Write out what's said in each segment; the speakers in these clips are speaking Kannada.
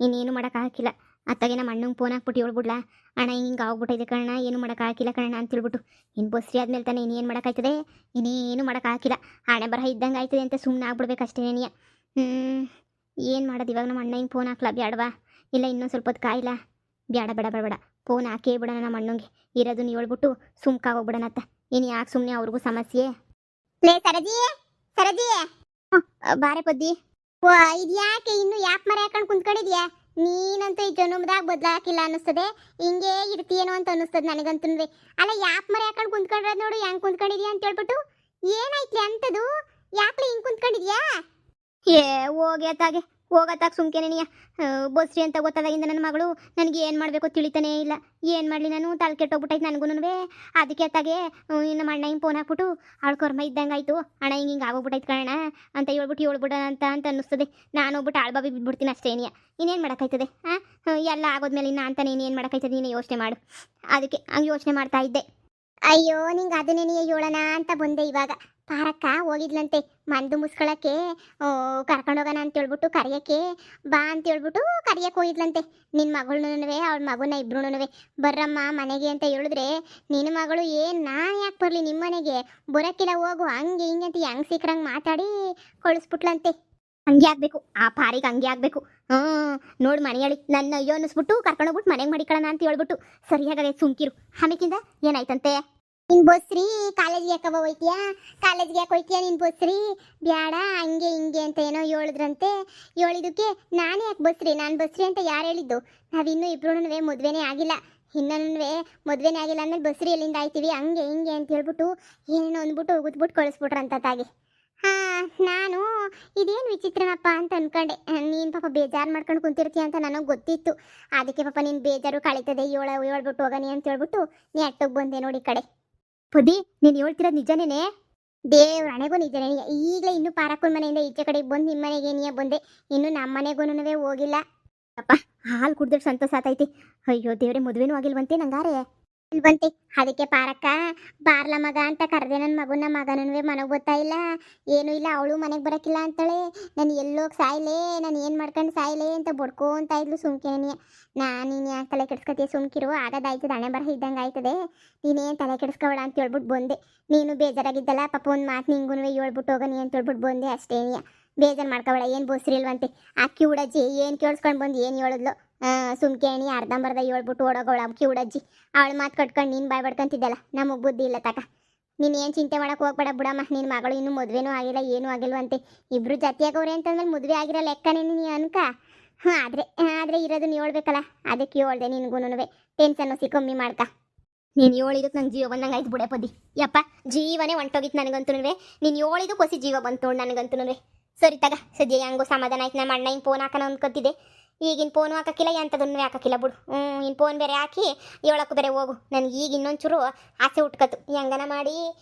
ಇನ್ನೇನು ಮಾಡೋಕ್ಕಾಗಿಲ್ಲ. ಅತ್ತಾಗೆ ನಮ್ಮ ಅಣ್ಣಂಗೆ ಫೋನ್ ಹಾಕ್ಬಿಟ್ಟು ಹೇಳ್ಬಿಡ್ಲಾ, ಅಣ್ಣ ಹಿಂಗೆ ಆಗ್ಬಿಟ್ಟೈತೆ ಕಣ್ಣ, ಏನು ಮಾಡೋಕ್ಕಾಗಿಲ್ಲ ಕಣ್ಣ ಅಂತ ಹೇಳ್ಬಿಟ್ಟು. ಇನ್ನು ಬಸ್ರಿ ಆದ್ಮೇಲೆ ತಾನೇ ಇನ್ನೇನು ಮಾಡೋಕ್ಕಾಯ್ತದೆ, ಇನ್ನೇನು ಮಾಡೋಕ್ಕಾಗಿಲ್ಲ. ಹಣೆ ಬರಹ ಇದ್ದಂಗೆ ಆಯ್ತದೆ ಅಂತ ಸುಮ್ಮನೆ ಆಗ್ಬಿಡ್ಬೇಕಷ್ಟೇನೆಯ. ಏನು ಮಾಡೋದು ಇವಾಗ? ನಮ್ಮ ಅಣ್ಣ ಹಿಂಗೆ ಫೋನ್ ಹಾಕ್ಲಾ ಬ್ಯಾಡವಾ? ಇಲ್ಲ ಇನ್ನೊಂದು ಸ್ವಲ್ಪ ಹೊತ್ತು ಕಾಯಿಲ್ಲ? ಬೇಡ ಬೇಡ ಬೇಡ ಬೇಡ, ಫೋನ್ ಹಾಕೇ ಬಿಡೋಣ ನಮ್ಮ ಅಣ್ಣಂಗೆ. ಇರೋದನ್ನ ಹೇಳ್ಬಿಟ್ಟು ಸುಮ್ಕಾಗೋಗ್ಬಿಡೋಣ ಅತ್ತ. ಇನ್ನು ಯಾಕೆ ಸುಮ್ಮನೆ ಅವ್ರಿಗೂ ಸಮಸ್ಯೆ. ಲೇ ಸರಜಿ, ಸರಜಿ ಬಾರೆ ಪದ್ದಿ. ಓ ಇದ್ಯಾಕೆ ಇನ್ನು ಯಾಕೆ ಮರ ಹಾಕೊಂಡು ಕುಂತ್ಕೊಂಡಿದ್ಯಾ? ನೀನಂತೂ ಈ ಜನುಮದಾಗ ಬದಲಾಕಿಲ್ಲ ಅನ್ನಿಸ್ತದೆ, ಹಿಂಗೆ ಇರ್ತೀಯೇನೋ ಅಂತ ಅನ್ನಿಸ್ತದೆ ನನಗಂತೂ. ಅಲ್ಲ ಯಾಕೆ ಮರ ಹಾಕೊಂಡು ಕುಂತ್ಕೊಂಡ್ರದ್ ನೋಡು, ಹೆಂಗೆ ಕುಂತ್ಕೊಂಡಿದ್ಯಾ ಅಂತ ಹೇಳ್ಬಿಟ್ಟು. ಏನಾಯ್ತ್ಲಿ ಅಂತದು? ಯಾಕ್ಲಿ ಹಿಂಗೆ ಕುಂತ್ಕೊಂಡಿದ್ಯಾ? ಏ ಹೋಗ್ಯಾತಾಗೆ ಹೋಗತ್ತಾಗ ಸುಮ್ಕೆನೆ ನೀಯ. ಬಸ್ರಿ ಅಂತ ಗೊತ್ತಾದಾಗಿಂದ ನನ್ನ ಮಗಳು ನನಗೆ ಏನು ಮಾಡಬೇಕು ತಿಳಿತಾನೇ ಇಲ್ಲ. ಏನು ಮಾಡಲಿ ನಾನು? ತಲೆ ಕೆಟ್ಟೋಗ್ಬಿಟ್ಟೈತೆ ನನಗೂ. ಅದಕ್ಕೆ ಅತ್ತಾಗೆ ನಮ್ಮ ಅಣ್ಣ ಹಿಂಗೆ ಫೋನ್ ಹಾಕ್ಬಿಟ್ಟು ಅವಳು ಕರ್ಮ ಇದ್ದಂಗೆ ಆಯಿತು ಅಣ್ಣ, ಹಿಂಗೆ ಆಗೋಗ್ಬಿಟ್ಟೈತೆ ಕಣ ಅಂತ ಹೇಳ್ಬಿಡೋಣ ಅಂತ ಅನ್ನಿಸ್ತದೆ. ನಾನು ಹೋಗ್ಬಿಟ್ಟು ಆಳ್ಬಾಬಿ ಬಿದ್ಬಿಡ್ತೀನಿ ಅಷ್ಟೇನಿಯ. ಇನ್ನೇನು ಮಾಡೋಕ್ಕಾಯ್ತದೆ? ಎಲ್ಲ ಆಗೋದ್ಮೇಲೆ ಇನ್ನು ಅಂತ ಇನ್ನೇನು ಮಾಡೋಕ್ಕಾಯ್ತದೆ? ನೀನು ಯೋಚನೆ ಮಾಡು. ಅದಕ್ಕೆ ಹಂಗೆ ಯೋಚನೆ ಮಾಡ್ತಾ ಇದ್ದೆ. ಅಯ್ಯೋ ನಿಂಗೆ ಅದನ್ನೇ ನೀ ಹೇಳೋಣ ಅಂತ ಬಂದೆ ಇವಾಗ. ಪಾರಕ್ಕ ಹೋಗಿದ್ಲಂತೆ ಮಂದು ಮುಸ್ಕೊಳಕ್ಕೆ, ಕರ್ಕೊಂಡೋಗೋಣ ಅಂತ ಹೇಳ್ಬಿಟ್ಟು ಕರಿಯಕ್ಕೆ ಬಾ ಅಂತ ಹೇಳ್ಬಿಟ್ಟು ಕರಿಯಕ್ಕೆ ಹೋಗಿದ್ಲಂತೆ. ನಿನ್ನ ಮಗಳನ್ನೂ ಅವಳ ಮಗುನ ಇಬ್ರುನುವೆ ಬರ್ರಮ್ಮ ಮನೆಗೆ ಅಂತ ಹೇಳಿದ್ರೆ, ನಿನ್ನ ಮಗಳು ನಾನು ಯಾಕೆ ಬರಲಿ ನಿಮ್ಮ ಮನೆಗೆ, ಬರೋಕ್ಕಿಲ್ಲ ಹೋಗು ಹಂಗೆ ಹಿಂಗೆ ಅಂತ ಹೆಂಗೆ ಸಿಕ್ಕರಂಗೆ ಮಾತಾಡಿ ಕಳಿಸ್ಬಿಟ್ಲಂತೆ. ಹಂಗೆ ಆಗಬೇಕು ಆ ಪಾರಿಗೆ, ಹಂಗೆ ಆಗಬೇಕು. ನೋಡಿ ಮನೆಯಳಿ ನನ್ನ ಅಯ್ಯೋ ಅನ್ನಿಸ್ಬಿಟ್ಟು ಕರ್ಕೊಂಡೋಗ್ಬಿಟ್ಟು ಮನೆಗೆ ಮಾಡಿಕೊಳ್ಳೋಣ ಅಂತ ಹೇಳ್ಬಿಟ್ಟು ಸರಿಯಾಗದೆ ಸುಮ್ಕಿರು. ಆಮೇಕಿಂದ ಏನಾಯ್ತಂತೆ? ನಿನ್ ಬಸ್ರಿ ಕಾಲೇಜ್ಗೆ ಯಾಕವ ಹೋಯ್ತೀಯಾ? ಕಾಲೇಜ್ಗೆ ಯಾಕೆ ಹೋಯ್ತೀಯಾ ನಿನ್ ಬಸ್ರಿ? ಬ್ಯಾಡ ಹಂಗೆ ಹಿಂಗೆ ಅಂತ ಏನೋ ಹೇಳಿದ್ರಂತೆ. ಹೇಳಿದಕ್ಕೆ ನಾನೇ ಯಾಕೆ ಬಸ್ರಿ? ನಾನು ಬಸ್ರಿ ಅಂತ ಯಾರು ಹೇಳಿದ್ದು? ನಾವಿನ್ನೂ ಇಬ್ರು ಮದುವೆನೇ ಆಗಿಲ್ಲ, ಇನ್ನೂ ಮದುವೆನೇ ಆಗಿಲ್ಲ ಅಂದಮೇಲೆ ಬಸ್ರಿ ಎಲ್ಲಿಂದ ಆಯ್ತೀವಿ? ಹಂಗೆ ಹಿಂಗೆ ಅಂತ ಹೇಳ್ಬಿಟ್ಟು ಏನೋ ಅಂದ್ಬಿಟ್ಟು ಉಗಿದ್ಬಿಟ್ಟು ಕಳಿಸ್ಬಿಟ್ರಂತ ತಾಗಿ. ನಾನು ಇದೇನು ವಿಚಿತ್ರನಪ್ಪ ಅಂತ ಅನ್ಕೊಂಡೆ. ನೀನು ಪಾಪ ಬೇಜಾರು ಮಾಡ್ಕೊಂಡು ಕುಂತಿರ್ತೀಯ ಅಂತ ನನಗೆ ಗೊತ್ತಿತ್ತು. ಅದಕ್ಕೆ ಪಾಪ ನೀನು ಬೇಜಾರು ಕಳೀತದೆ ಹೇಳ್ಬಿಟ್ಟು ಹೋಗನಿ ಅಂತ ಹೇಳ್ಬಿಟ್ಟು ನೀ ಅಟ್ಟೋಗಿ ಬಂದೆ ನೋಡಿ ಕಡೆ. ಪದಿ ನೀನು ಹೇಳ್ತಿರೋದು ನಿಜನೇನೆ? ದೇವ್ರ ಹಣೆಗೂ ನಿಜನೇ. ಈಗಲೇ ಇನ್ನೂ ಪಾರಕ್ಕನ ಮನೆಯಿಂದ ಈಚೆ ಕಡೆಗೆ ಬಂದು ನಿಮ್ಮ ಮನೆಗೆ ನೀಯೇ ಬಂದೆ, ಇನ್ನು ನಮ್ಮ ಮನೆಗೂ ಹೋಗಿಲ್ಲ. ಅಪ್ಪ ಹಾಲು ಕುಡಿದ್ರೆ ಸಂತೋಷ ಆತೈತಿ. ಅಯ್ಯೋ ದೇವ್ರೆ, ಮದುವೆನೂ ಆಗಿಲ್ವಂತೆ ನಂಗಾರೆ? ಇಲ್ವಂತೆ. ಅದಕ್ಕೆ ಪಾರಕ್ಕ ಬಾರ್ಲ ಮಗ ಅಂತ ಕರೆದೆ ನನ್ನ ಮಗುನ. ಮಗನೂ ಮನೆಗೆ ಬರ್ತಾ ಇಲ್ಲ, ಏನೂ ಇಲ್ಲ. ಅವಳು ಮನೆಗೆ ಬರೋಕ್ಕಿಲ್ಲ ಅಂತಾಳೆ. ನಾನು ಎಲ್ಲೋಗಿ ಸಾಯ್ಲೆ, ನಾನು ಏನು ಮಾಡ್ಕೊಂಡು ಸಾಯ್ಲೆ ಅಂತ ಬಡ್ಕೊಂತ ಇದ್ಲು. ಸುಮ್ಕೇನೆ ನೀನು ಯಾಕೆ ತಲೆ ಕೆಡ್ಸ್ಕೊತೀಯ? ಸುಮ್ಕಿರು, ಆಗೋದಾಯ್ತದೆ, ಹಣೆ ಬರಹ ಇದ್ದಂಗೆ ಆಯ್ತದೆ. ನೀನೇನು ತಲೆ ಕೆಡಿಸ್ಕೊಬೇಡ ಅಂತ ಹೇಳ್ಬಿಟ್ಟು ಬಂದೆ. ನೀನು ಬೇಜಾರಾಗಿದ್ದಲ್ಲ ಪಾಪ, ಒಂದು ಮಾತು ನಿಂಗೂ ಹೇಳ್ಬಿಟ್ಟು ಹೋಗನಿ ಅಂತ ಹೇಳ್ಬಿಟ್ಟು ಬಂದೆ ಅಷ್ಟೇನಿಯ. ಬೇಜಾರು ಮಾಡ್ಕೊಬೇಡ. ಏನು ಬೋಸ್ರಿ ಇಲ್ವಂತೆ ಅಕ್ಕಿ ಉಡಜ್ಜಿ? ಏನು ಕೇಳಿಸ್ಕೊಂಡು ಬಂದು ಏನು ಹೇಳಿದ್ಲು? ಸುಮ್ಕೇಣಿ ಅರ್ಧಂಬರ್ಧ ಹೇಳ್ಬಿಟ್ಟು ಓಡೋಗೋಳ ಅಕ್ಕಿ ಉಡಜ್ಜಿ. ಅವಳು ಮಾತು ಕಟ್ಕೊಂಡು ನೀನು ಬಾಯ್ ಬಡ್ಕೊಂತಿದ್ದಲ್ಲ, ನಮಗೆ ಬುದ್ಧಿ ಇಲ್ಲ ತಕ. ನೀನು ಏನು ಚಿಂತೆ ಮಾಡೋಕೆ ಹೋಗ್ಬೇಡ ಬಿಡಮ್ಮ. ನಿನ್ನ ಮಗಳು ಇನ್ನೂ ಮದುವೆನೂ ಆಗಿಲ್ಲ, ಏನೂ ಆಗಿಲ್ವಂತೆ. ಇಬ್ಬರು ಜೊತೆಯಾಗವ್ರೆ ಅಂತಂದ್ಮೇಲೆ ಮದುವೆ ಆಗಿರೋ ಲೆಕ್ಕನೇ ನೀನು ಅನ್ಕ. ಆದರೆ ಇರೋದನ್ನ ಹೇಳ್ಬೇಕಲ್ಲ, ಅದಕ್ಕೆ ಹೇಳ್ದೆ ನಿನ್ಗೂ. ಟೆನ್ಷನ್ನು ಕಮ್ಮಿ ಮಾಡ್ಕ. ನೀನು ಹೇಳಿದಕ್ಕೆ ನಂಗೆ ಜೀವ ಬಂದಂಗೆ ಆಯ್ತು ಬಿಡೆ ಪದಿ. ಯಪ್ಪ ಜೀವನೇ ಹೊಂಟೋಗಿತ್ತು ನನಗಂತೂ. ನೀನು ಹೇಳಿದಕ್ಕೆ ಹೊಸಿ ಜೀವ ಬಂತು ನನಗಂತೂ. ಸರಿ ತಗ, ಸದ್ಯ ಹೆಂಗೋ ಸಮಾಧಾನ ಆಯ್ತು. ನಮ್ಮ ಅಣ್ಣ ಹಿಂಗೆ ಫೋನ್ ಹಾಕೋಣ ಅಂದ್ಕೊತಿದ್ದೆ. ಈಗಿನ ಫೋನು ಹಾಕೋಕ್ಕಿಲ್ಲ, ಎಂಥದನ್ನು ಹಾಕೋಕ್ಕಿಲ್ಲ ಬಿಡು. ಇನ್ನು ಫೋನ್ ಬೇರೆ ಹಾಕಿ ಹೇಳೋಕ್ಕೂ ಬೇರೆ ಹೋಗು. ನನಗೆ ಈಗ ಇನ್ನೊಂಚೂರು ಆಸೆ ಹುಟ್ಕತ್ತು, ಹೆಂಗನ ಮಾಡಿ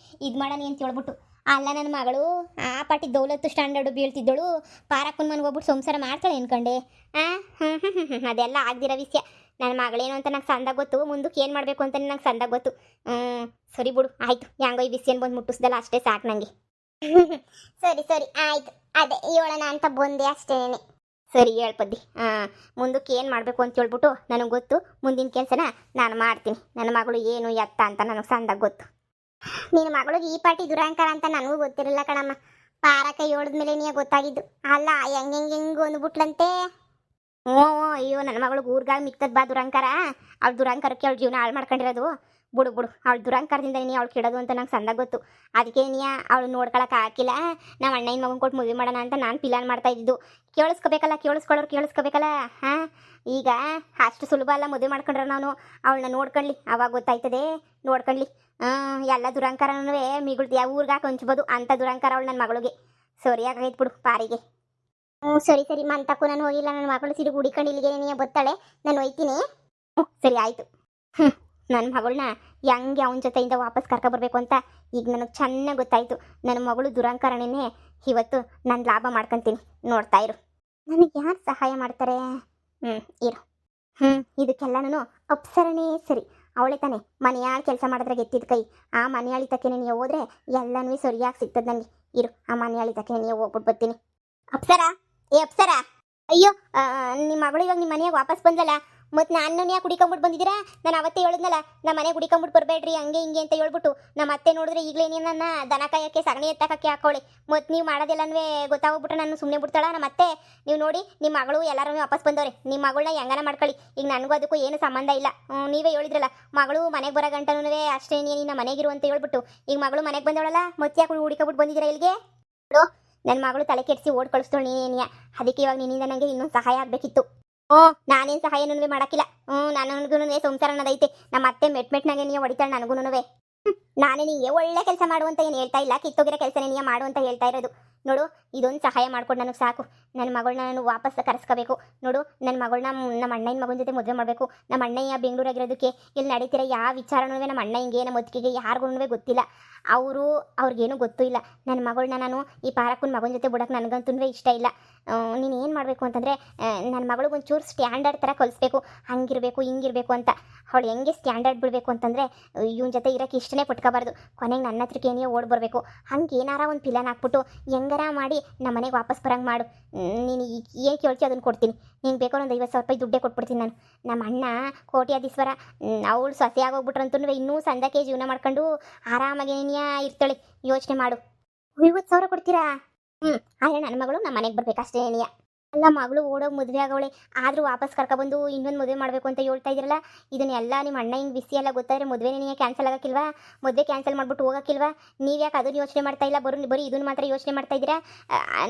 ಇದು ಮಾಡೋಣ ಅಂತ ಹೇಳ್ಬಿಟ್ಟು. ಅಲ್ಲ ನನ್ನ ಮಗಳು ಆ ಪಾಟಿ ದೌಲತ್ತು ಸ್ಟ್ಯಾಂಡರ್ಡು ಬೀಳ್ತಿದ್ದಳು, ಪಾರಕ್ಕನ ಮನೆಗೆ ಹೋಗ್ಬಿಟ್ಟು ಸಂಸಾರ ಮಾಡ್ತಾಳೆ ಅನ್ಕೊಂಡೆ. ಅದೆಲ್ಲ ಆಗ್ದಿರೋ ವಿಷಯ. ನನ್ನ ಮಗಳೇನು ಅಂತ ನಂಗೆ ಸಂದಾಗ ಗೊತ್ತು, ಮುಂದಕ್ಕೆ ಏನು ಮಾಡಬೇಕು ಅಂತ ನಂಗೆ ಸಂದಾಗ ಗೊತ್ತು. ಸರಿ ಬಿಡು, ಆಯಿತು. ಹೆಂಗೋ ಈ ವಿಷಯನ ಬಂದು ಮುಟ್ಟಿಸ್ದಲ್ಲ, ಅಷ್ಟೇ ಸಾಕು ನನಗೆ. ಸರಿ ಸರಿ ಆಯಿತು, ಅದೇ ಹೇಳೋಣ ಅಂತ ಬಂದೆ ಅಷ್ಟೇನೆ. ಸರಿ ಹೇಳ್ಪದ್ದಿ. ಮುಂದಕ್ಕೆ ಏನು ಮಾಡಬೇಕು ಅಂತ ಹೇಳ್ಬಿಟ್ಟು ನನಗೆ ಗೊತ್ತು. ಮುಂದಿನ ಕೆಲಸನ ನಾನು ಮಾಡ್ತೀನಿ. ನನ್ನ ಮಗಳು ಏನು ಎತ್ತ ಅಂತ ನನಗೆ ಸಂದಾಗ ಗೊತ್ತು. ನಿನ್ನ ಮಗಳಿಗೆ ಈ ಪಾಟಿ ದುರಂಕಾರ ಅಂತ ನನಗೂ ಗೊತ್ತಿರಲಿಲ್ಲ ಕಣಮ್ಮ. ಪಾರಕ ಹೇಳಿದ್ಮೇಲೆ ನೀ ಗೊತ್ತಾಗಿದ್ದು. ಅಲ್ಲ ಹೆಂಗೆ ಅಂದ್ಬಿಟ್ಲಂತೆ. ಅಯ್ಯೋ ನನ್ನ ಮಗಳಿಗೆ ಊರ್ಗಾಗ ಮಿಕ್ತದ ಬಾ ದುರಂಕಾರ. ಅವಳು ದುರಂಕಾರಕ್ಕೆ ಅವಳು ಜೀವನ ಹಾಳು ಮಾಡ್ಕೊಂಡಿರೋದು. ಬಿಡು ಅವಳು ದುರಂಕಾರದಿಂದ ನೀ ಅವಳು ಕೆಡೋದು ಅಂತ ನಂಗೆ ಸಂದಾಗ ಗೊತ್ತು. ಅದಕ್ಕೆ ನೀ ಅವಳು ನೋಡ್ಕೊಳಕ್ಕೆ ಹಾಕಿಲ್ಲ. ನಾವು ಅಣ್ಣನ ಮಗನ ಕೊಟ್ಟು ಮದುವೆ ಮಾಡೋಣ ಅಂತ ನಾನು ಪ್ಲಾನ್ ಮಾಡ್ತಾ ಇದ್ದಿದ್ದು. ಕೇಳಿಸ್ಕೋಬೇಕಲ್ಲ. ಈಗ ಅಷ್ಟು ಸುಲಭ ಅಲ್ಲ ಮದುವೆ ಮಾಡ್ಕೊಂಡ್ರೆ. ನಾನು ಅವಳನ್ನ ನೋಡ್ಕೊಳ್ಳಿ, ಅವಾಗ ಗೊತ್ತಾಯ್ತದೆ. ನೋಡ್ಕೊಳ್ಳಿ. ಎಲ್ಲ ದುರಂಕಾರನೂ ಮಿಗುಳ್ದು ಯಾವ ಊರ್ಗಾಕ ಹಂಚ್ಬೋದು ಅಂತ ದುರಂಕಾರ ಅವಳು ನನ್ನ ಮಗಳಿಗೆ. ಸರಿಯಾಗೈತೆ ಬಿಡು ಪಾರಿಗೆ. ಸರಿ ಮಂತಕ್ಕೂ ನಾನು ಹೋಗಿಲ್ಲ. ನನ್ನ ಮಗಳು ಸಿಡಿ ಹುಡಿಕೊಂಡು ಇಲ್ಲಿಗೆ ನೀ ಬತ್ತಾಳೆ, ನಾನು ಹೋಯ್ತೀನಿ. ಸರಿ ಆಯಿತು. ನನ್ನ ಮಗಳನ್ನ ಹೆಂಗೆ ಅವನ ಜೊತೆಯಿಂದ ವಾಪಸ್ ಕರ್ಕೊಬರ್ಬೇಕು ಅಂತ ಈಗ ನನಗೆ ಚೆನ್ನಾಗಿ ಗೊತ್ತಾಯಿತು. ನನ್ನ ಮಗಳು ದುರಂಕಾರನೇ ಇವತ್ತು ನಾನು ಲಾಭ ಮಾಡ್ಕೊತೀನಿ. ನೋಡ್ತಾ ಇರು, ನನಗೆ ಯಾರು ಸಹಾಯ ಮಾಡ್ತಾರೆ? ಇರು. ಇದಕ್ಕೆಲ್ಲನೂ ಅಪ್ಸರಣೆ ಸರಿ. ಅವಳೆ ತಾನೆ ಮನೆಯಾಳ ಕೆಲಸ ಮಾಡಿದ್ರೆ ಗೆತ್ತಿದ ಕೈ. ಆ ಮನೆಯಾಳಿ ತಕ್ಕೇನೆ ನೀವು ಹೋದ್ರೆ ಎಲ್ಲನೂ ಸರಿಯಾಗಿ ಸಿಗ್ತದೆ ನನಗೆ. ಇರು, ಆ ಮನೆಯಾಳಿ ತಕ್ಕೇನೆ ನೀವು ಹೋಗ್ಬಿಟ್ಟು ಬರ್ತೀನಿ. ಅಪ್ಸರ, ಏ ಅಪ್ಸರ. ಅಯ್ಯೋ ನಿಮ್ಮ ಮಗಳು ಇವಾಗ ನಿಮ್ಮ ಮನೆಯಾಗ ವಾಪಸ್ ಬಂದಲ್ಲ, ಮತ್ತು ನಾನು ಯಾಕೆ ಹುಡಿಕೊಂಬಿಟ್ಟು ಬಂದಿದ್ದೀರಾ? ನಾನು ಅವತ್ತೇ ಹೇಳಿದ್ನಲ್ಲ ನಮ್ಮ ಮನೆಗೆ ಹುಡಿಕೊಂಬಿಟ್ಟು ಬರಬೇಡ್ರಿ ಹಂಗೆ ಹಿಂಗೆ ಅಂತ ಹೇಳ್ಬಿಟ್ಟು. ನಮ್ಮ ಅತ್ತೆ ನೋಡಿದ್ರೆ ಈಗಲೇ ನನ್ನ ದನ ಕಾಯಕ್ಕೆ ಸಗಣಿ ಎತ್ತಕ್ಕೆ ಹಾಕೊಳ್ಳಿ, ಮತ್ತು ನೀವು ಮಾಡೋದೆಲ್ಲನೂ ಗೊತ್ತಾಗೋಗ್ಬಿಟ್ರೆ ನಾನು ಸುಮ್ಮನೆ ಬಿಡ್ತಾಳ ನಮ್ಮ ಅತ್ತೆ. ನೀವು ನೋಡಿ ನಿಮ್ಮ ಮಗಳು ಎಲ್ಲರೂ ವಾಪಸ್ ಬಂದವ್ರೆ, ನಿಮ್ಮ ಮಗಳನ್ನ ಹೆಂಗನ ಮಾಡ್ಕೊಳ್ಳಿ, ಈಗ ನನಗೂ ಅದಕ್ಕೂ ಏನು ಸಂಬಂಧ ಇಲ್ಲ. ನೀವೇ ಹೇಳಿದ್ರಲ್ಲ ಮಗಳು ಮನೆಗೆ ಬರೋ ಗಂಟನೂ ಅಷ್ಟೇ ನೀನು ಮನೆಗಿರು ಅಂತ ಹೇಳ್ಬಿಟ್ಟು, ಈಗ ಮಗಳು ಮನೆಗೆ ಬಂದವಳಲ್ಲ ಮತ್ತೆ ಯಾಕೆ ಹುಡಿಕೊಬಿಟ್ಟು ಬಂದಿದ್ದೀರಾ ಇಲ್ಲಿಗೆ? ನನ್ನ ಮಗಳು ತಲೆ ಕೆಡಿಸಿ ಓಡ್ ಕಳಿಸ್ತೋಳು ನೀನೇನಿಯ, ಅದಕ್ಕೆ ಇವಾಗ ನಿನ್ನಿಂದ ನನಗೆ ಇನ್ನೊಂದು ಸಹಾಯ ಆಗಬೇಕಿತ್ತು. ನಾನೇನು ಸಹಾಯನೂ ಮಾಡಕ್ಕಿಲ್ಲ. ನನಗೂ ಸಂಸಾರ ಅನ್ನೋದೈತೆ, ನಮ್ಮ ಅತ್ತೆ ಮೆಟ್ಮೆಟ್ನಾಗೆ ನೀವು ಹೊಡಿತಾಳೆ ನನಗೂ. ನಾನೇ ನಿಂಗೆ ಒಳ್ಳೆ ಕೆಲಸ ಮಾಡುವಂತ ಏನು ಹೇಳ್ತಾ ಇಲ್ಲ, ಕಿತ್ತೋಗಿರೋ ಕೆಲಸನೇ ನೀ ಮಾಡು ಅಂತ ಹೇಳ್ತಾ ಇರೋದು. ನೋಡು ಇದೊಂದು ಸಹಾಯ ಮಾಡ್ಕೊಂಡು ನನಗೆ ಸಾಕು. ನನ್ನ ಮಗಳನ್ನ ನಾನು ವಾಪಸ್ ಕರೆಸ್ಕೋಬೇಕು. ನೋಡು ನನ್ನ ಮಗಳನ್ನ ನಮ್ಮ ಅಣ್ಣನ ಮಗನ ಜೊತೆ ಮದುವೆ ಮಾಡಬೇಕು. ನಮ್ಮ ಅಣ್ಣಯ್ಯ ಬೆಂಗಳೂರಾಗಿರೋದಕ್ಕೆ ಇಲ್ಲಿ ನಡೀತಿರೋ ಯಾವ ವಿಚಾರನೂ ನಮ್ಮ ಅಣ್ಣ ಹಿಂಗೆ ನಮ್ಮ ಒತ್ತಿಗೆ ಯಾರಿಗೂ ಗೊತ್ತಿಲ್ಲ. ಅವ್ರಿಗೇನು ಗೊತ್ತೂ ಇಲ್ಲ. ನನ್ನ ಮಗಳನ್ನ ನಾನು ಈ ಪಾರಕ್ಕನ ಮಗನ ಜೊತೆ ಬಿಡೋಕೆ ನನಗಂತೂ ಇಷ್ಟ ಇಲ್ಲ. ನೀನು ಏನು ಮಾಡಬೇಕು ಅಂತಂದರೆ ನನ್ನ ಮಗಳಿಗೆ ಒಂಚೂರು ಸ್ಟ್ಯಾಂಡರ್ಡ್ ಥರ ಕಲಿಸ್ಬೇಕು, ಹಂಗಿರಬೇಕು ಹಿಂಗಿರಬೇಕು ಅಂತ. ಅವಳು ಹೆಂಗೆ ಸ್ಟ್ಯಾಂಡರ್ಡ್ ಬಿಡಬೇಕು ಅಂತಂದರೆ ಇವನ ಜೊತೆ ಇರೋಕ್ಕೆ ಇಷ್ಟನೇ ಪಟ್ಕೋಬಾರ್ದು, ಕೊನೆಗೆ ನನ್ನ ಹತ್ರಕ್ಕೆ ಏನೇ ಓಡಿ ಬರಬೇಕು. ಹಂಗೆ ಏನಾರ ಒಂದು ಪ್ಲಾನ್ ಹಾಕ್ಬಿಟ್ಟು ಹೆಂಗಾರ ಮಾಡಿ ನಮ್ಮ ಮನೆಗೆ ವಾಪಸ್ ಬರಂಗೆ ಮಾಡು. ನೀನು ಏನು ಕೇಳ್ತೀವಿ ಅದನ್ನು ಕೊಡ್ತೀನಿ. ನಿಂಗೆ ಬೇಕಾದ್ರೆ ಒಂದು 50,000 ರೂಪಾಯಿ ದುಡ್ಡೇ ಕೊಟ್ಬಿಡ್ತೀನಿ ನಾನು. ನಮ್ಮ ಅಣ್ಣ ಕೋಟ್ಯಾಧೀಶ್ವರ, ಅವಳು ಸೊಸೆ ಆಗೋಗ್ಬಿಟ್ರಂತೂ ಇನ್ನೂ ಸಂದಕ್ಕೆ ಜೀವನ ಮಾಡ್ಕೊಂಡು ಆರಾಮಾಗಿ ನೀನು ಇರ್ತಾಳೆ. ಯೋಚನೆ ಮಾಡು. 50,000 ಕೊಡ್ತೀರಾ? ಆದರೆ ನನ್ನ ಮಗಳು ನಮ್ಮ ಮನೆಗೆ ಬರ್ಬೇಕು ಅಷ್ಟೇ ಏನಿಯ. ಅಲ್ಲ ಮಗಳು ಓಡೋಗಿ ಮದುವೆ ಆಗೋಳೆ, ಆದರೂ ವಾಪಸ್ ಕರ್ಕೊಬಂದು ಇನ್ನೊಂದು ಮದುವೆ ಮಾಡಬೇಕು ಅಂತ ಹೇಳ್ತಾ ಇದ್ದೀರಲ್ಲ, ಇದನ್ನೆಲ್ಲ ನಿಮ್ಮ ಅಣ್ಣ ಹಿಂಗೆ ಬಿಸಿ ಎಲ್ಲ ಗೊತ್ತಾದರೆ ಮದುವೆನೇ ನೀನು ಕ್ಯಾನ್ಸಲ್ ಆಗೋಕ್ಕಿಲ್ವಾ? ಮದುವೆ ಕ್ಯಾನ್ಸಲ್ ಮಾಡಿಬಿಟ್ಟು ಹೋಗೋಕ್ಕಿಲ್ವಾ? ನೀವು ಯಾಕೆ ಅದನ್ನು ಯೋಚನೆ ಮಾಡ್ತಾ ಇಲ್ಲ, ಬರೀ ಇದನ್ನು ಮಾತ್ರ ಯೋಚನೆ ಮಾಡ್ತಾ ಇದ್ದೀರಾ?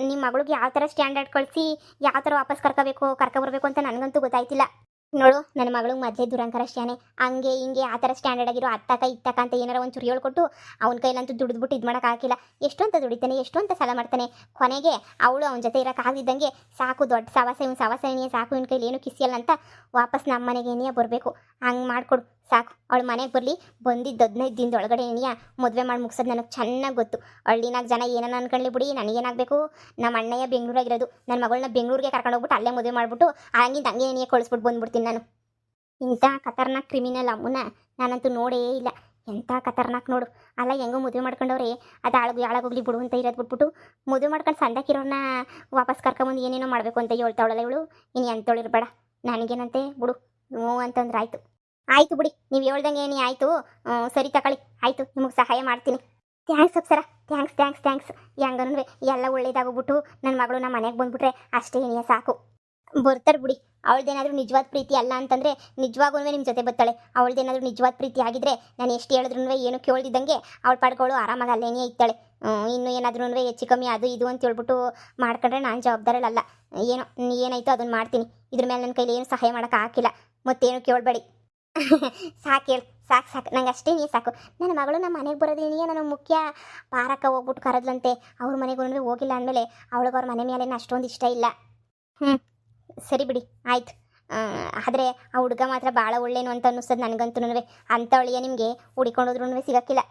ನಿಮ್ಮ ಮಗಳಿಗೆ ಯಾವ ಥರ ಸ್ಟ್ಯಾಂಡರ್ಡ್ ಕಳಿಸಿ ಯಾವ ಥರ ವಾಪಸ್ ಕರ್ಕೊಬರ್ಬೇಕು ಅಂತ ನನಗಂತೂ ಗೊತ್ತಾಯ್ತಿಲ್ಲ. ನೋಡು ನನ್ನ ಮಗಳಿಗೆ ಮೊದಲೇ ದುರಂಕಾರ ಶಾನೆ, ಹಂಗೆ ಹಿಂಗೆ ಆ ಥರ ಸ್ಟ್ಯಾಂಡರ್ಡ್ ಆಗಿರೋ ಅತ್ತಕ ಇತ್ತಕ ಅಂತ ಏನಾರ ಒಂಚೂರು ಹೇಳ್ಕೊಟ್ಟು ಅವನ ಕೈಲಂತೂ ದುಡಿದ್ಬಿಟ್ಟು ಇದು ಮಾಡೋಕ್ಕಾಗಿಲ್ಲ. ಎಷ್ಟು ಅಂತ ದುಡಿತಾನೆ, ಎಷ್ಟು ಅಂತ ಸಾಲ ಮಾಡ್ತಾನೆ. ಕೊನೆಗೆ ಅವಳು ಅವನ ಜೊತೆ ಇರೋಕ್ಕಾಗಿದ್ದಂಗೆ ಸಾಕು, ದೊಡ್ಡ ಸವಾಸನಿಯೇ ಸಾಕು, ಇವನ ಕೈಲಿ ಏನು ಕಿಸಿಯಲ್ಲ ಅಂತ ವಾಪಸ್ ನಮ್ಮ ಮನೆಗೆ ಏನಿಯ ಬರಬೇಕು. ಹಂಗೆ ಮಾಡಿಕೊಡು ಸಾಕು. ಅವಳು ಮನೆಗೆ ಬರಲಿ, ಬಂದಿದ್ದು 15 ದಿನದೊಳಗಡೆ ಏನಿಯ ಮದುವೆ ಮಾಡಿ ಮುಗಿಸೋದು ನನಗೆ ಚೆನ್ನಾಗಿ ಗೊತ್ತು. ಹಳ್ಳಿನಾಗ ಜನ ಏನನ್ನ ಅನ್ಕೊಳ್ಳಿ ಬಿಡಿ, ನನಗೇನಾಗಬೇಕು? ನಮ್ಮ ಅಣ್ಣಯ್ಯ ಬೆಂಗಳೂರಾಗಿರೋದು, ನನ್ನ ಮಗಳನ್ನ ಬೆಂಗಳೂರಿಗೆ ಕರ್ಕೊಂಡು ಹೋಗ್ಬಿಟ್ಟು ಅಲ್ಲೇ ಮದುವೆ ಮಾಡಿಬಿಟ್ಟು ಹಂಗಿಂದ ಹಂಗೆ ಏನಿಯ ಕಳಿಸ್ಬಿಟ್ಟು ಬಂದ್ಬಿಡ್ತೀನಿ ನಾನು. ಇಂಥ ಖತರ್ನಾಕ್ ಕ್ರಿಮಿನಲ್ ಅಮ್ಮನ ನಾನಂತೂ ನೋಡೇ ಇಲ್ಲ. ಎಂಥ ಖತರ್ನಾಕ್ ನೋಡು. ಅಲ್ಲ ಹೆಂಗೋ ಮದುವೆ ಮಾಡ್ಕೊಂಡವ್ರೆ, ಅದು ಹಾಳಾಗೋಗ್ಲಿ ಬಿಡು ಅಂತ ಇರೋದು ಬಿಟ್ಬಿಟ್ಟು ಮದುವೆ ಮಾಡ್ಕೊಂಡು ಸಂದಕ್ಕಿರೋನ್ನ ವಾಪಸ್ ಕರ್ಕೊಂಬಂದು ಏನೇನೋ ಮಾಡಬೇಕು ಅಂತ ಹೇಳ್ತಾವಳಲ್ಲ ಇವಳು. ಇನ್ನು ಎಂತವಳಿರ್ಬೇಡ, ನನಗೇನಂತೆ ಬಿಡು. ಅಂತಂದ್ರೆ ಆಯಿತು ಬಿಡಿ, ನೀವು ಹೇಳ್ದಂಗೆ ಏನೇ ಆಯಿತು. ಸರಿ ತಗೊಳ್ಳಿ, ಆಯಿತು, ನಿಮಗೆ ಸಹಾಯ ಮಾಡ್ತೀನಿ. Thanks Apsara, thanks. ಹೆಂಗನೂ ಎಲ್ಲ ಒಳ್ಳೇದಾಗೋಗ್ಬಿಟ್ಟು ನನ್ನ ಮಗಳು ನಮ್ಮ ಮನೆಗೆ ಬಂದುಬಿಟ್ರೆ ಅಷ್ಟೇ ಏನಿಯ ಸಾಕು. ಬರ್ತಾರೆ ಬಿಡಿ. ಅವಳದೇನಾದ್ರೂ ನಿಜವಾದ ಪ್ರೀತಿ ಅಲ್ಲ ಅಂತಂದರೆ ನಿಜವಾಗೂ ನಿಮ್ಮ ಜೊತೆ ಬರ್ತಾಳೆ. ಅವಳದೇನಾದ್ರೂ ನಿಜವಾದ ಪ್ರೀತಿ ಆಗಿದ್ರೆ ನಾನು ಎಷ್ಟು ಹೇಳಿದ್ರು ಏನು ಕೇಳ್ದಿದ್ದಂಗೆ ಅವಳು ಪಡ್ಕೊಳ್ಳು ಆರಾಮಾಗಿ ಅಲ್ಲೇನೇ ಇರ್ತಾಳೆ. ಇನ್ನೂ ಏನಾದ್ರೂ ಹೆಚ್ಚು ಕಮ್ಮಿ ಅದು ಇದು ಅಂತ ಹೇಳ್ಬಿಟ್ಟು ಮಾಡ್ಕೊಂಡ್ರೆ ನಾನು ಜವಾಬ್ದಾರಲ್ಲ. ಏನಾಯ್ತು ಅದನ್ನು ಮಾಡ್ತೀನಿ. ಇದ್ರ ಮೇಲೆ ನನ್ನ ಕೈಲಿ ಏನು ಸಹಾಯ ಮಾಡೋಕೆ ಹಾಕಿಲ್ಲ, ಮತ್ತೇನು ಕೇಳಬೇಡಿ. ಸಾಕು ನಂಗೆ ಅಷ್ಟೇ ನೀ ಸಾಕು. ನನ್ನ ಮಗಳು ನಮ್ಮ ಮನೆಗೆ ಬರೋದೇನಿಯೇ ನನಗೆ ಮುಖ್ಯ. ಪಾರಕ್ಕ ಹೋಗ್ಬಿಟ್ಟು ಕರೆದ್ಲಂತೆ, ಅವ್ರ ಮನೆಗೂ ಹೋಗಿಲ್ಲ ಅಂದಮೇಲೆ ಅವಳಿಗೆ ಅವ್ರ ಮನೆ ಮೇಲೆ ಅಷ್ಟೊಂದು ಇಷ್ಟ ಇಲ್ಲ. ಸರಿ ಬಿಡಿ, ಆಯ್ತು. ಆದರೆ ಆ ಹುಡುಗ ಮಾತ್ರ ಭಾಳ ಒಳ್ಳೇನು ಅಂತ ಅನ್ನಿಸ್ತದೆ ನನಗಂತೂ. ಅಂಥವಳಿಯ ನಿಮಗೆ ಹುಡಿಕೊಂಡೋದ್ರೂ ಸಿಗೋಕ್ಕಿಲ್ಲ.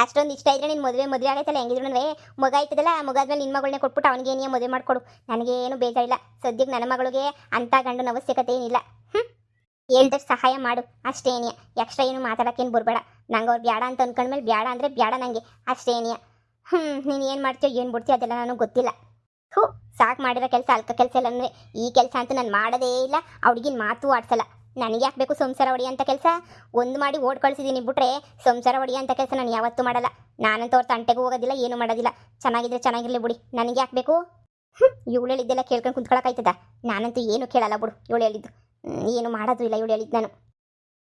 ಅಷ್ಟೊಂದು ಇಷ್ಟ ಇದ್ರೆ ನಿನ್ನ ಮದುವೆ ಆಗೈತಲ್ಲ, ಹೆಂಗಿದ್ರು ಮಗ ಆಯ್ತದಲ್ಲ, ಮಗ ಆದ್ಮೇಲೆ ನಿನ್ನ ಮಗಳನ್ನೇ ಕೊಟ್ಬಿಟ್ಟು ಅವನಿಗೆ ಏನಿಯ ಮದುವೆ ಮಾಡಿಕೊಡು. ನನಗೇನು ಬೇಜಾರಿಲ್ಲ. ಸದ್ಯಕ್ಕೆ ನನ್ನ ಮಗಳಿಗೆ ಅಂಥ ಗಂಡನ ಅವಶ್ಯಕತೆ ಏನಿಲ್ಲ. ಹೇಳ್ದಷ್ಟು ಸಹಾಯ ಮಾಡು ಅಷ್ಟೇ ಏನಿಯ. ಎಕ್ಸ್ಟ್ರಾ ಏನು ಮಾತಾಡೋಕ್ಕೇನು ಬರಬೇಡ. ನಂಗೆ ಅವ್ರು ಬೇಡ ಅಂತ ಅಂದ್ಕೊಂಡ್ಮೇಲೆ ಬೇಡ ಅಂದರೆ ಬೇಡ ನನಗೆ ಅಷ್ಟೇ ಏನಿಯ. ನೀನು ಏನು ಮಾಡ್ತೀಯೋ ಏನು ಬಿಡ್ತೀಯೋ ಅದೆಲ್ಲ ನನಗೆ ಗೊತ್ತಿಲ್ಲ. ಸಾಕು ಮಾಡಿರೋ ಕೆಲಸ, ಅಲ್ಕ ಕೆಲಸ ಎಲ್ಲ ಅಂದರೆ ಈ ಕೆಲಸ ಅಂತೂ ನಾನು ಮಾಡೋದೇ ಇಲ್ಲ. ಅವ್ಳಿಗಿನ ಮಾತು ಆಡ್ಸಲ್ಲ. ನನಗೆ ಯಾಕೆ ಬೇಕು ಸಂಸಾರ ಹೊಡಿಯೋಂಥ ಕೆಲಸ? ಒಂದು ಮಾಡಿ ಓಡ್ ಕಳಿಸಿದ್ದೀನಿ ಬಿಟ್ರೆ ಸಂಸಾರ ಹೊಡಿಯೋಂಥ ಕೆಲಸ ನಾನು ಯಾವತ್ತೂ ಮಾಡಲ್ಲ. ನಾನಂತೂ ಅವ್ರ ತಂಟೆಗೂ ಹೋಗೋದಿಲ್ಲ, ಏನೂ ಮಾಡೋದಿಲ್ಲ. ಚೆನ್ನಾಗಿದ್ರೆ ಚೆನ್ನಾಗಿರಲಿ ಬಿಡಿ, ನನಗೆ ಯಾಕೆ ಬೇಕು? ಇವಳು ಹೇಳಿದ್ದೆಲ್ಲ ಕೇಳ್ಕೊಂಡು ಕುಂತ್ಕೊಳಕ್ಕಾಯ್ತದ? ನಾನಂತೂ ಏನು ಕೇಳಲ್ಲ ಬಿಡು. ಇವಳು ಹೇಳಿದ್ದು ಏನು ಮಾಡೋದು ಇಲ್ಲ, ಇವಳು ಹೇಳಿದ್ದು ನಾನು.